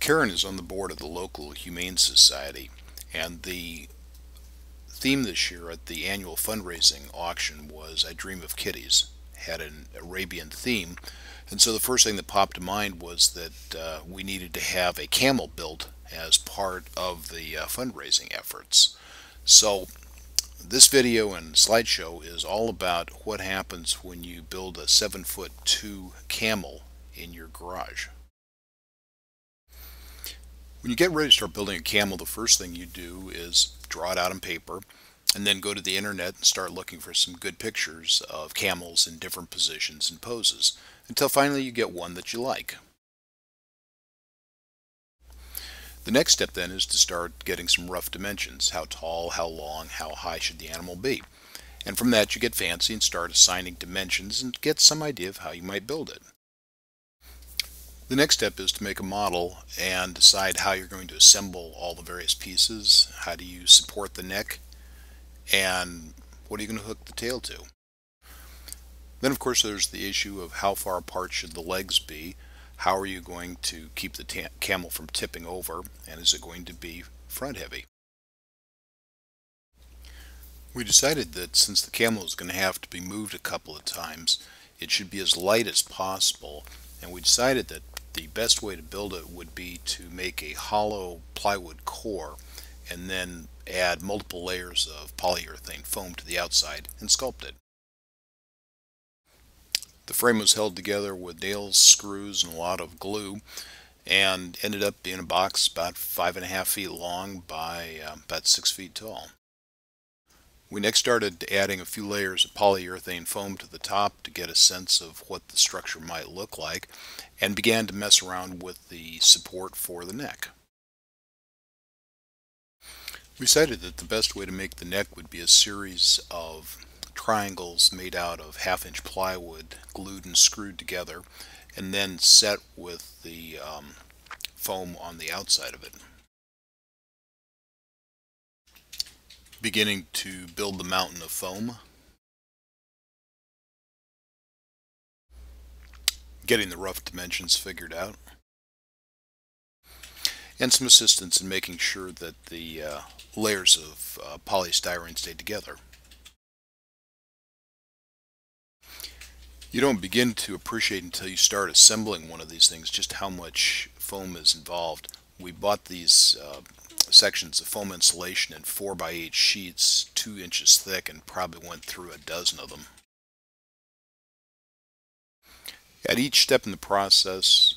Karen is on the board of the local Humane Society, and the theme this year at the annual fundraising auction was I Dream of Kitties. Had an Arabian theme, and so the first thing that popped to mind was that we needed to have a camel built as part of the fundraising efforts. So this video and slideshow is all about what happens when you build a 7'2" camel in your garage. When you get ready to start building a camel, the first thing you do is draw it out on paper and then go to the internet and start looking for some good pictures of camels in different positions and poses until finally you get one that you like. The next step then is to start getting some rough dimensions. How tall, how long, how high should the animal be? And from that you get fancy and start assigning dimensions and get some idea of how you might build it. The next step is to make a model and decide how you're going to assemble all the various pieces. How do you support the neck? And what are you going to hook the tail to? Then of course there's the issue of how far apart should the legs be? How are you going to keep the camel from tipping over? And is it going to be front heavy? We decided that since the camel is going to have to be moved a couple of times, it should be as light as possible, and we decided that the best way to build it would be to make a hollow plywood core and then add multiple layers of polyurethane foam to the outside and sculpt it. The frame was held together with nails, screws, and a lot of glue, and ended up being a box about 5.5 feet long by about 6 feet tall. We next started adding a few layers of polyurethane foam to the top to get a sense of what the structure might look like, and began to mess around with the support for the neck. We decided that the best way to make the neck would be a series of triangles made out of 1/2-inch plywood glued and screwed together and then set with the foam on the outside of it. Beginning to build the mountain of foam. Getting the rough dimensions figured out. And some assistance in making sure that the layers of polystyrene stayed together. You don't begin to appreciate until you start assembling one of these things just how much foam is involved. We bought these sections of foam insulation in 4x8 sheets, 2 inches thick, and probably went through a dozen of them. At each step in the process,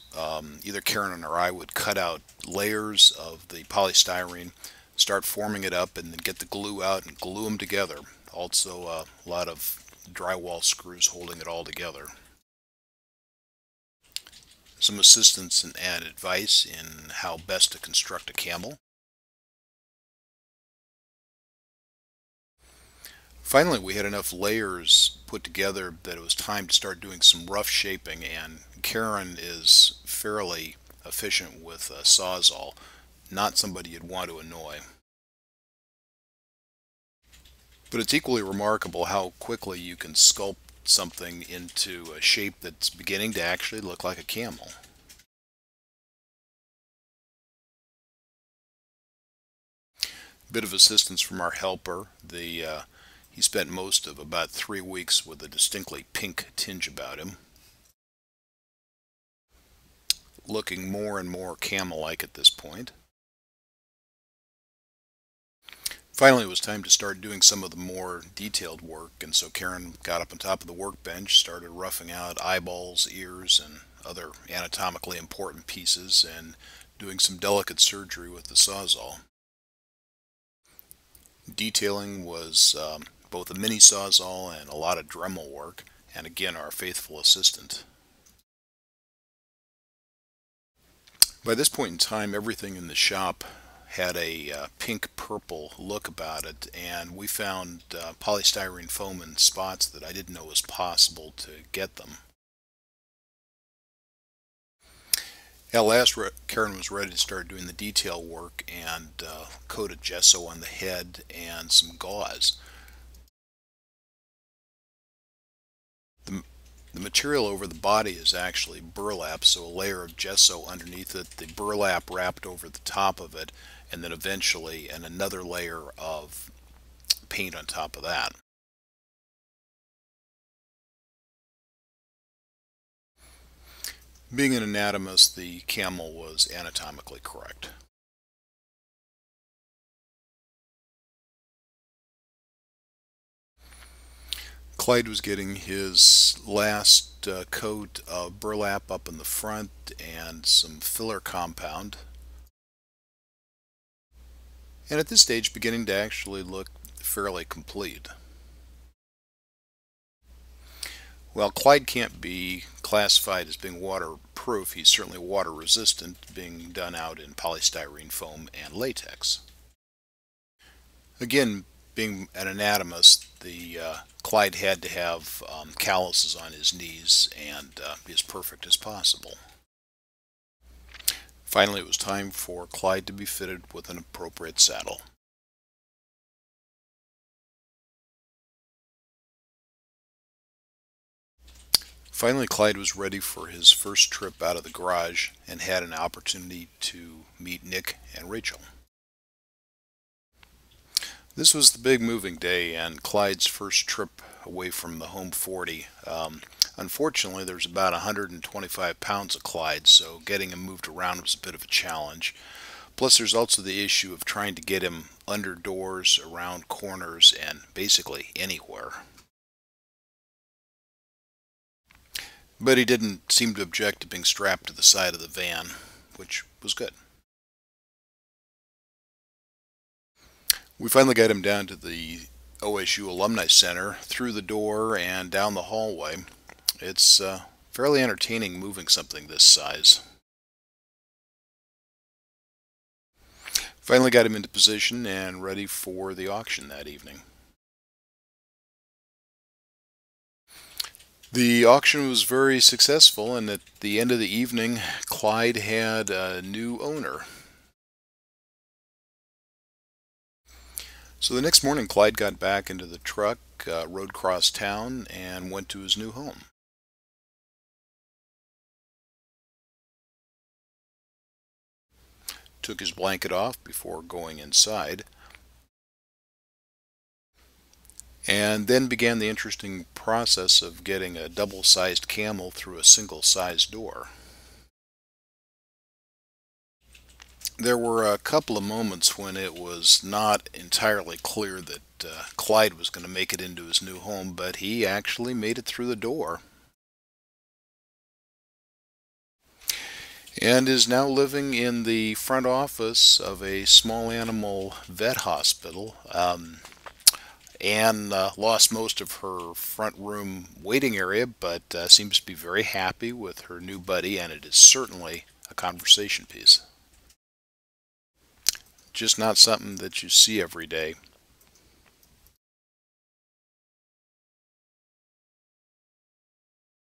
either Karen or I would cut out layers of the polystyrene, start forming it up, and then get the glue out and glue them together. Also a lot of drywall screws holding it all together. Some assistance and advice in how best to construct a camel. Finally, we had enough layers put together that it was time to start doing some rough shaping, and Karen is fairly efficient with a Sawzall, not somebody you'd want to annoy. But it's equally remarkable how quickly you can sculpt something into a shape that's beginning to actually look like a camel. Bit of assistance from our helper. He spent most of about 3 weeks with a distinctly pink tinge about him, looking more and more camel-like at this point. Finally, it was time to start doing some of the more detailed work, and so Karen got up on top of the workbench, started roughing out eyeballs, ears, and other anatomically important pieces, and doing some delicate surgery with the Sawzall. Detailing was both a mini Sawzall and a lot of Dremel work, and again our faithful assistant. By this point in time, everything in the shop had a pink-purple look about it, and we found polystyrene foam in spots that I didn't know was possible to get them. At last, Karen was ready to start doing the detail work and coated gesso on the head and some gauze. The material over the body is actually burlap, so a layer of gesso underneath it, the burlap wrapped over the top of it, and then eventually another layer of paint on top of that. Being an anatomist, the camel was anatomically correct. Clyde was getting his last coat of burlap up in the front and some filler compound, and at this stage beginning to actually look fairly complete. Well, Clyde can't be classified as being waterproof. He's certainly water resistant, being done out in polystyrene foam and latex. Again, being an anatomist, the Clyde had to have calluses on his knees and be as perfect as possible. Finally, it was time for Clyde to be fitted with an appropriate saddle. Finally, Clyde was ready for his first trip out of the garage and had an opportunity to meet Nick and Rachel. This was the big moving day and Clyde's first trip away from the home 40. Unfortunately, there's about 125 pounds of Clyde, so getting him moved around was a bit of a challenge. Plus, there's also the issue of trying to get him under doors, around corners, and basically anywhere. But he didn't seem to object to being strapped to the side of the van, which was good. We finally got him down to the OSU Alumni Center, through the door and down the hallway. It's fairly entertaining moving something this size. Finally got him into position and ready for the auction that evening. The auction was very successful, and at the end of the evening, Clyde had a new owner. So the next morning, Clyde got back into the truck, rode across town, and went to his new home. Took his blanket off before going inside, and then began the interesting process of getting a double-sized camel through a single-sized door. There were a couple of moments when it was not entirely clear that Clyde was going to make it into his new home, but he actually made it through the door and is now living in the front office of a small animal vet hospital. Anne lost most of her front room waiting area, but seems to be very happy with her new buddy, and it is certainly a conversation piece. Just not something that you see every day.